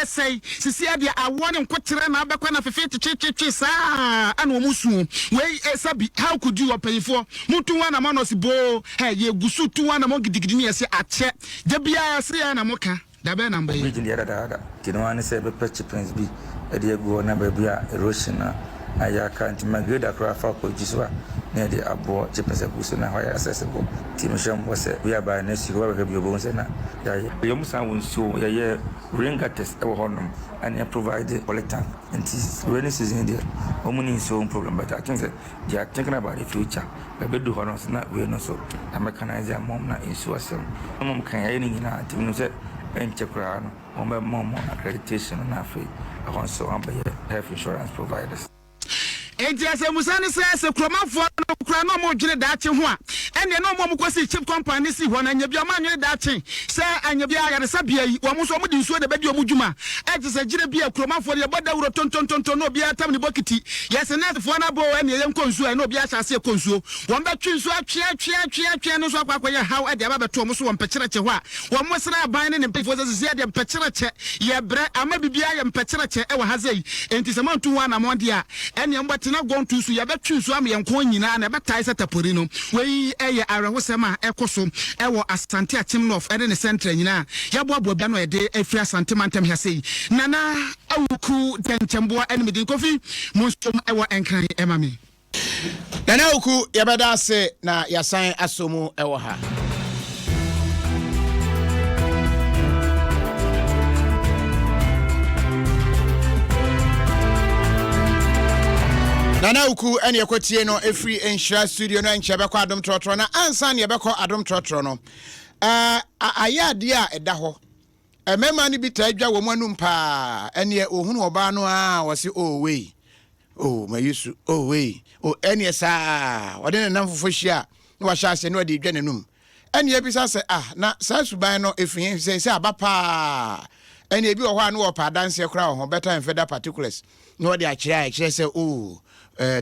say sisi adia awon nkotere na abekwa na fefe chichichi saa ana omusu we sabi how could you opayifo mutu wana manos bo ye gusu tu wana mo gidigidi ne yesi ache de bia se ya na moka da be na mbayi bigili da tino ane se be patch prince bi e de go na ba bia erosion na aya kanti magreda kra fa ko jiswa ne de abo chepese gusu na ho ya accessible tim sham wose we aba na si ho ba bi obo se na ya ye musa won so ye ringa test e wo honum and provide collectant and this rainy season there omuni so problem but I think that they are thinking about the future we do honors na we no so americanize mom na insurance mom kan ya ni na tim no se enchekra no mom accreditation na fe also am health insurance providers. Ejase musani se kromafo no kra no mo dwene daache ho a ene no mo kwasi chip company si ho na nya bia ma nwene daache se anya bia yare sabia yi wo mo so mo di nsuo de bedi omu dwuma ejese gire bia kromafo de boda wuro tontontonton no bia tam ni bokiti yes net fo na bo ene ye nkonsuo no bia asase konsuo wo mba twi nsuo atwe no so akwa ya how e de aba beto mo so wo mpekyereche ho a wo mo sra ban ne mpefo se de mpekyereche ye bre ama bibia ye mpekyereche e wo hazai enti se mantu ho na mo de a ene mba na gon tu su ya betwi su am yenko nyina na betai setapori no wei eye arehosema ekoso ewo Asante Achimno of ene center nyina ya boabo bia no ede afri Asante mantem ha sei nana awuku denchemboa ene medin kofi monsom ewo enkran emami nana awuku yabeda se na yasan asomu ewo ha Nana uku eni ekwetie no efri enhira studio no enche bekọ Adom trotro na ansa ne bekọ Adom trotro no ayade a eda ho emema ni bi taadwa wo manum pa ene ohunu oba no a wose oh we oh mayusu oh we oh ene sa wode ne namfofo hia na wa sha ase no de dwa nanum ene ebisa se na sa suban no efri se abapa ene bi wo ho anu wo pa danse kra ho better and further particulars no de akire se oh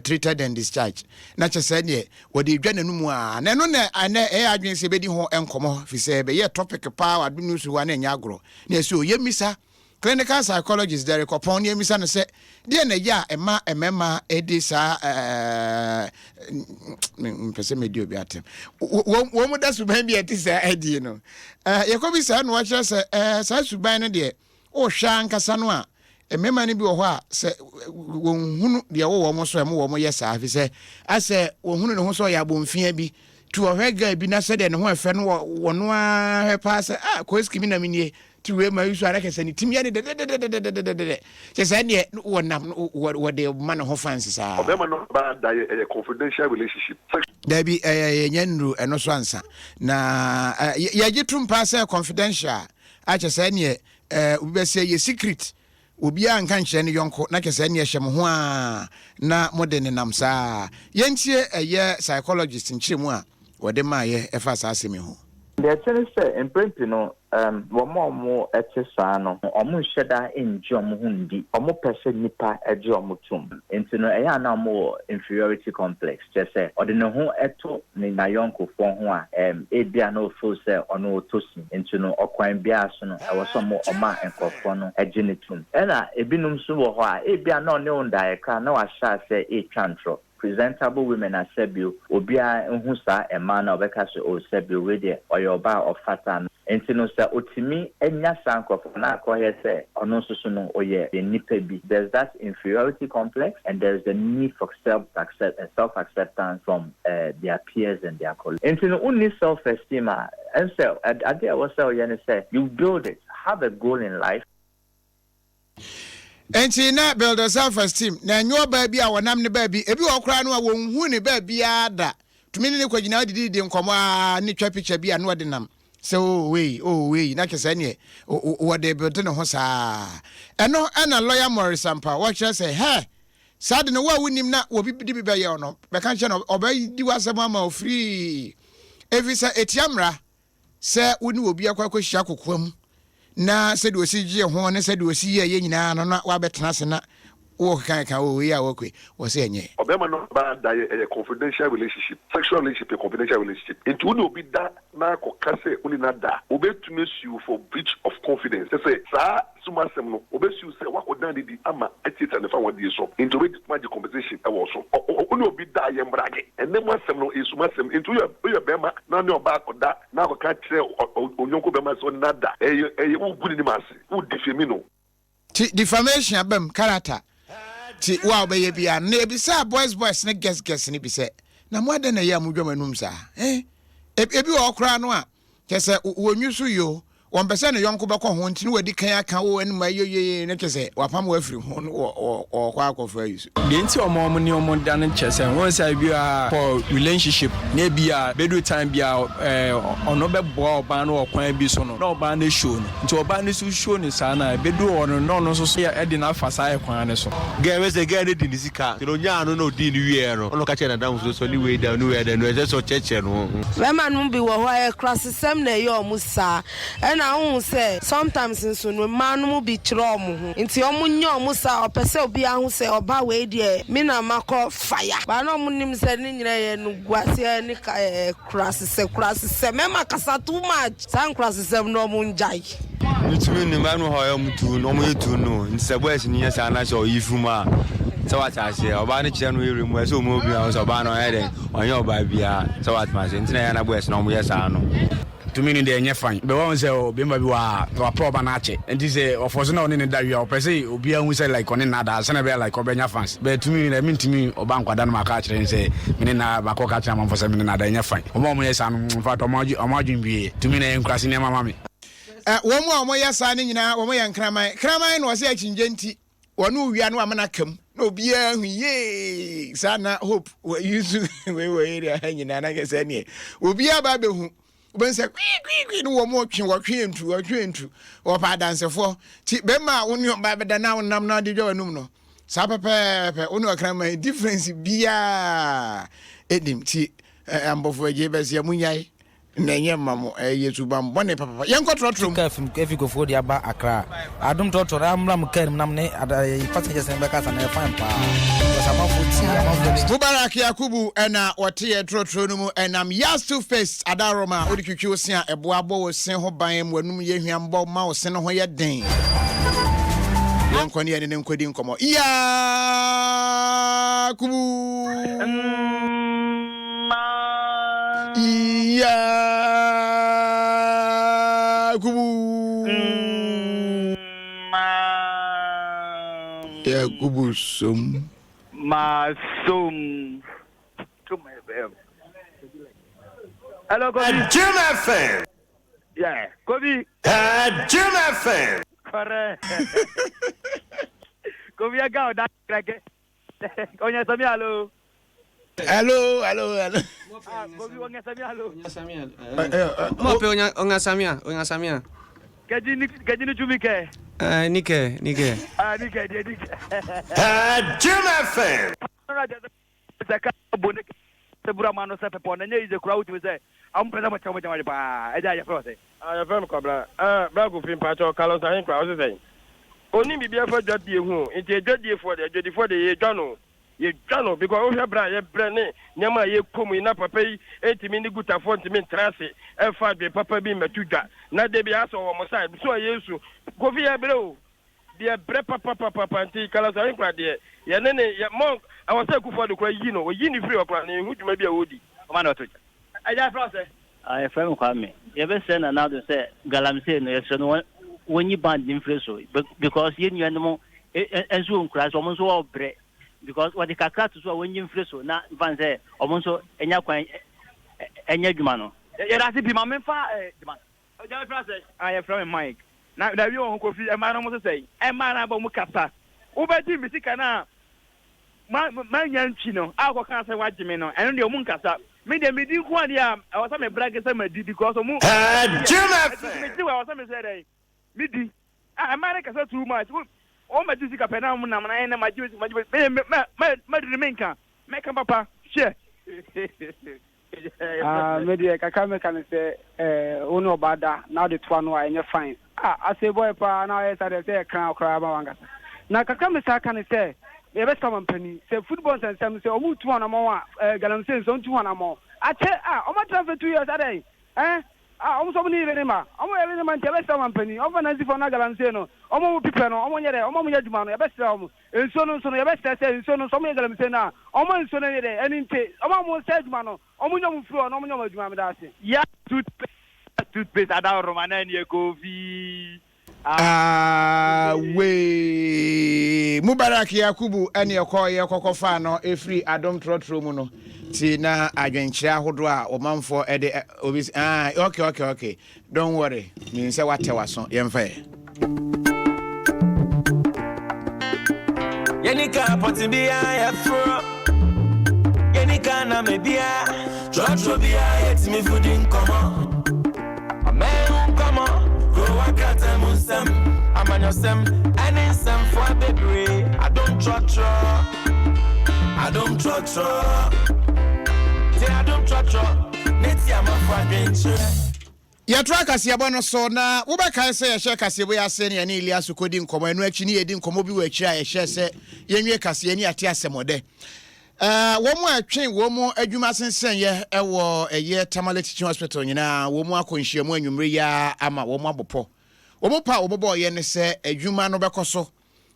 treated and discharged na chese ne wodi dwa nanumu a na no na adwen se bedi ho enkomo fi se be ye topic pa wadunu su wa na nya agro na so ye misa clinical psychologist there kopon ye misa no se de na ya ema emema edi sa mpese medio bi atem wo mu da suban bi eti sa edi no ye ko bi sa no wa kire se sa suban no de o hwa nkasa no a emema ni bi wo ho a se wonhunu de wo mo so mo yesa afi se ase wonhunu ne ho so ya bomfia bi tu ohwega bi na se de ne ho efe no wo no a he pa se ko eskimi na minie ti we ma yusu ara kese ni timia ne de se se ne wo nam wo de man ho fans sa obema no ba da confidential relationship da bi nyanru eno so ansa na ya gitum pa se confidential a kese ne obi se ye secret obi a nka nkyere ne yonko na kese ne hyem ho a na modern nam saa yentie psychologist nkyeremu a wode ma ye efa saa asemi ho the chance say empirino womo etesa no omo hyeda enji omo hundi omo pese nipa eji omo tum enti no eya na omo inferiority complex say ode ne ho eto ne na yonko fo ho a ebia na ofo say ono otosi enti no okwan bia so no e wo so mo oma enkofo no eji ne tum ena ebinum so wo ho a ebia na one unda e ka na wa sha say e twantro presentable women are sebio obia who sa a man of Bekaso or sebio with it or your bar of fatan. And no sir otimi enya sanko na ko say ono susuno oye the nipebi. There's that inferiority complex and there's the need for self-acceptance from their peers and their colleagues. And no only self-esteem and so at the was say you build it, have a goal in life. And she not build a self-esteem. Now your baby our name the baby if you are crying won hu ne baby ada to me ne kwagina didi de nkoma ne twa picture bi anu adenam. So we na kese ne what they built no ho saa eno na lawyer Morris Sampa what you say hey sad no wa wonim na obi di bi be ye no be kan che no obay di wasem ama free evisa etiamra se woni obi akwa hia kokoam na se de osi gye ho ne se de osi ye nyina no na wa betena se na wo kan we ya wo kwe wo se enye obema no ba da a confidential relationship, sexual relationship, a confidential relationship. Into who obi da na ko kase uni na da obetumi sue for breach of confidence. Say sa suma sem no obesu say wa ko dan di ama etita ne fa wodi so into we magic compensation e wo so uni obi da ye mbrage ene mo sem no esuma sem into you bema na ne oba ko da na ko ka kire onyonko bema so na da wo gudi ni mase wo defame no defamation abem character ti wa obeye bia na ebisa boys ne guess ne bi se na mo ade na ya mo dwamanum sa ebi wo kra no a kese wonwusu yo won pese ne yonko beko ho ntini wadi kan aka wo enu ma yoyeye ne kese wapam wa afiri ho o kwa akofra yusu de nti omo ne omo da ne kese won say bia for relationship na bia bedu time bia ono be bo oba no okwan bi so no na oba na show no nti oba ne so show ni sa na bedu ono no so ya edi na fasa e kwan ne so ge we say ge ne di ni sika no nya no no di ni wie no ono ka che na down so ni we down no we down no so cheche no we man no bi wo ho e cross sem na ye omusa na hu say sometimes nso no man no bi kire omo ho nti omo nya omo sa opese obi ahu say oba we die me na makọ fire ba na omo nim say ni nyina ye no guase ni cross se me makasa too much san cross se no omo njai nti ni man ho ya mutu no omo yetu no nti se boys ni ya sa na so yifuma so what I say oba ni kire no yere mu so omo bi ahu so oba no ya den onye oba bia so what ma say nti na ya na boys no omo ya sa no to me in the enye fine be won say o be ma bi wa proba na che and this ofozo na oni ne da wi o pese obi an say like oni na da se na be like obenya fans but to me na me ntimi oba nkwada na maka kire say me na ba ko ka kire am for say me na da enye fine omo yes an fa to omo bi to me na enkrase ne mama me wo mu omo yes an nyina wo mo ye nkraman no se achinje nti wonu wia no amana kam na obi ahu ye sana hope yusu we area nyina na kese ne obi aba be hu ben say kwi no wo mo twe ntu wo pa dansefo ti be ma woni ba be da na wonam na de dwanum no sa pepe woni okran difference bia edim ti ambofo je be se munyai na nye mamo yesu bam bone papa yenko trotrom kafi go for dia ba akra adum trotro amram kan nam ne passengers ne be kasa na fine pa Mubarak Yakubu ena wote trotro no mu enam yas to face adaroma oditwitwi osia eboabo wo sen ho ban mu anum ye hwiambo ma wo sen ho ye den yenko ne ne nkodi nkomo Yakubu Yakubu som Masum. Hello, Kobe. Jim FM. Yeah, Kobe. Jim FM. Correct. Kobe, I got that. Onya Sami, hello. Hello. Kobe, onya Sami, hello. Mo pe onya Samia. Kajini chumike. Nike. Nike. Jim FM. Sebura mano se pepo na nye je kura uti se am pesa mo chamo chamo pa e ja ya fro se ya fam ko bra bra go film pa cho Carlos ahin kura o se sen oni bibia fa dwadie hu nti dwadie fo de ye dwano because o hwe bra ye bre ne nyama ye komu na papa yi entimi ni guta fo ntimi trase e fa de papa bi metudwa na de bia so wo mo side so Yesu go fi ye bre o de bre papa nti Carlos ahin kura de ye ne ye mo I was say for the cry, you know, you need free opera, who you may be a woody. Commander, I just process. I friend Kwame. You ever send another say Galamsey no when you ban influence because you know and soon crash almost all bread because what the kakrat is when you influence not van say almost any jumano. Yeah, that's it. My man, I am from Mike. Now, that you won't coffee, a man almost say, a man about Mukasa. Over Jim Misicana, my young chino, our cancer, what you mean, and your Munkasa. Me de me di kwa dia awasa me brag say me di because omu Jim me awasa me say me di America say too much o ma di sika pena mu na na ma me remain kan me kan papa share me di kaka me kan say onu obada now the two no enye fine I say boy pa now I say kan okra ba wanga na kaka me sa kan say e be sama pani say football and some say omu tu na mo galamse so tu na mo ache o ma transfer 2 years adai omu so ni ile ma omu ele ma nte be sama pani o fa na si for na galamse no omu pipe no omu nyere omu nya djuma no e be sra omu enso no e be sra say enso no so mo galamse na omu enso no yede eni nte omu sra djuma no omu nya mu fro no omu nya djuma me da ase ya toothpaste ada romana ni ekofi we Mubarak Yakubu ene ye kokofa no efri Adom trotro mu no ti na adwenkyere ahodo a omanfo ede obis okay don't worry me say what waso yemfa yenika potibia ya fro yenika na mebia trotro bia yetimi fudin komo amen komo Wakata musem, amanyosem, and in some for baby. I don't trot. I don't trot. Let's see my adventure. Ya tra Kasiebo no so na wo be kai se ye hye Kasiebo ya se ne ne Elias kodi nkomo enu achi ne yedi nkomo bi wa achi a ye hye se yenwie Kasiye ni ate asemode. Wo mu atwen wo mu adwuma sensen ye ewo eye Tamale Teaching Hospital nyina wo mu akonhyiamu anwumre ya ama wo mu abopo wo mu pa wo bobo ye ne se adwuma no bekoso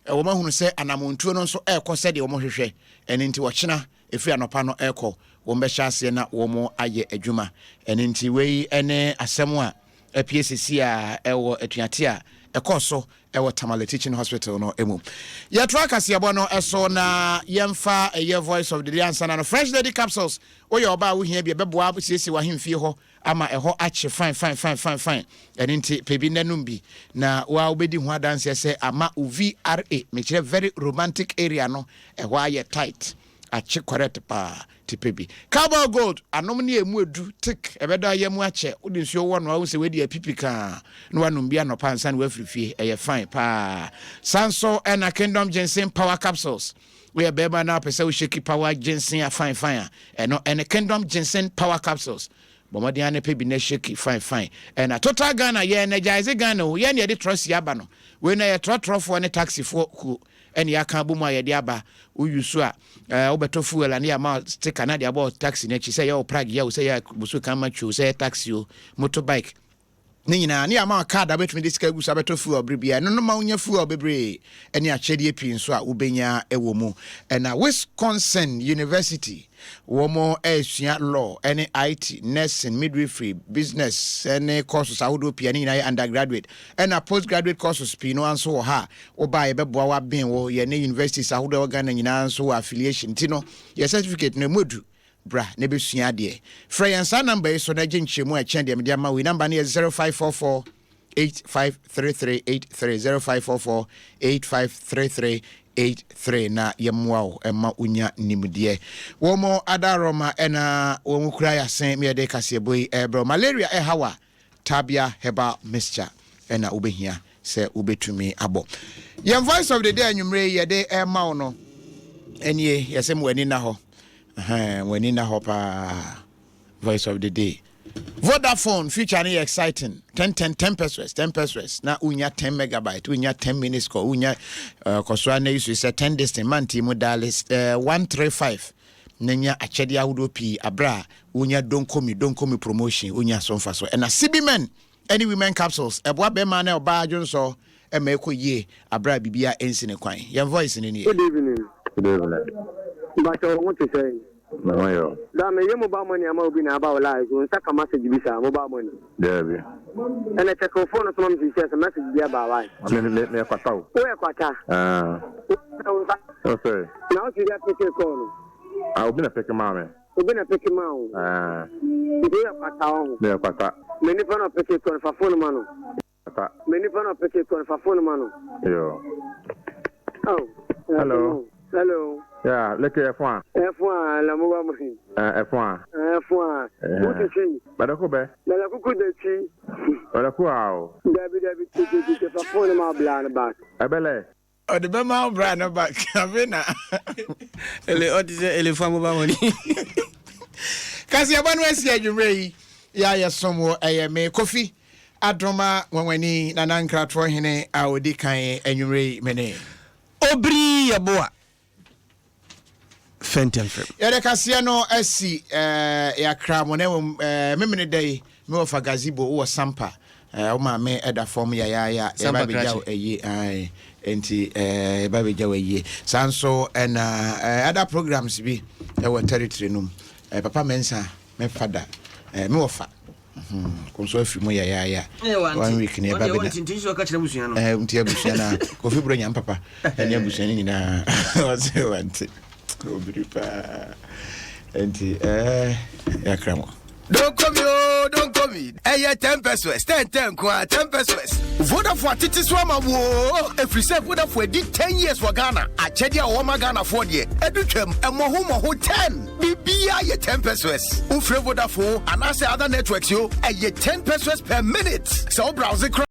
wo mahunu se anamontuo no nso ekose de wo mu hwehwe eni nti wo kyena efi anopa no eko wo mbehya ase na wo mu aye adwuma eni nti wei ene asem a PSC a ewo atuate a ekoso ewo Tamale Teaching Hospital no emu ya tra Kasiebo no eso na yemfa eye voice of the day ansana no fresh lady capsules oye oba wo hia bia beboa siesi wa hemfie ho ama eho ache fine enti pebi nanum bi na wa obedi ho adanse se ama VRA me kire very romantic area no eho aye tight ache correct pa tipebi Cabo Gold anom ne emu edu tik ebeda yemu ache odi nsuo wo no wo se wedi apipika no wanum bia no pansa no afrifie eye fine pa Sanso and a Kingdom Ginseng Power Capsules we are beba na pesa we shake power ginseng a fine and a Kingdom Ginseng Power Capsules bomadi ane pebi na shake fine and a total Ghana ye energize Ghana ye ne de trust yaba no we na ye trotro ne taxi for ku ene aka bu ma ye de aba uyusu a obeto fuel ani ama sticker na de about taxi na chi say your Prague ya say ya busu kan ma chu say taxi o motorbike ni nyina ni ama card abetumi disika gu so abeto fuel bribia no ma unya fuel bebre ene achede pin so a ubenya ewo mu na Wisconsin University womo esua law ene IT nursing midwifery business ene courses awodo pia ni nyina undergraduate ena postgraduate courses pin no anso ha oba ye beboa wa ben wo ye ne universities awodo organ nyina anso affiliation tino ye certificate no modu bra ne besua de freyansa number so na ginchemu a chen de me ma we number ne 0544 853383 0544 853383 na yemwa emma unya nimdie womo adaroma ena womo kura ya sen me de Kasiebo bro malaria hawa tabia heba mixture ena ubehia se ubetumi abo ye voice of the day anwumre ye de emma no enie yesem wani na ho wani na ho pa voice of the day Vodafone featuring exciting 10 pesos na unya 10 megabyte unya 10 minutes ko unya koswa na isu se 10 distance manti mu dalis 135 nenya achede ahudo pi abra unya donkomi promotion unya sonfa so na CBmen any women capsules eboa be ma na oba adwonso emeko ye abra bibia ensine kwan your voice ni Good evening. But I want to say, no, that may mobile money I'm moving about life. When take a message be mobile money. There, and I check a phone of someone who says a message be about life. let me a quata. Where quata? Okay. Now you got to take a call. I'll be a pick a mammy. We've been a picky man. We are quata. Yeah, quata. Many fun of picky call for phone man. Many fun of picky call for phone man. Oh. Hello. Hello. Yeah, look at F1. F1, la mobile money. F1. F1. What is she? But I go back. But I could the tea. But I go out. David, for phone my blind back. I believe. Oh, the Bema brand back. Avena. What is it? Elephant mobile money. Kasiebo Is Naket. Ya somo me coffee. Adoma wanwani na nankratwo hene a odi kan enwure mene. Obri yaboa. Fentem frem. Ya de Kasiebo no asi ya kramo na memene dai me ofa gazebo wo sampa. O ma me eda form ya e ba beja eyi ai enti ba beja eyi sanso na other programs bi e wo territory num papa mensa me fada me ofa konso afi mo ya 1 week ne ba be na tintinso ka kire busua no mti abusua na kofi bro nyam papa enya abusua ni nyina wase wanti obiripa enti ya kramo. Don't come in. Hey, 10 pesos, 10 kwa 10 pesos. Vodafone titi swama wo. If you say Vodafone did 10 years for Ghana, I check your Wama Ghana for the educhem and moho 10. BBI 10 pesos. Ufre Vodafone and I say other networks yo, 10 pesos per minute. So browse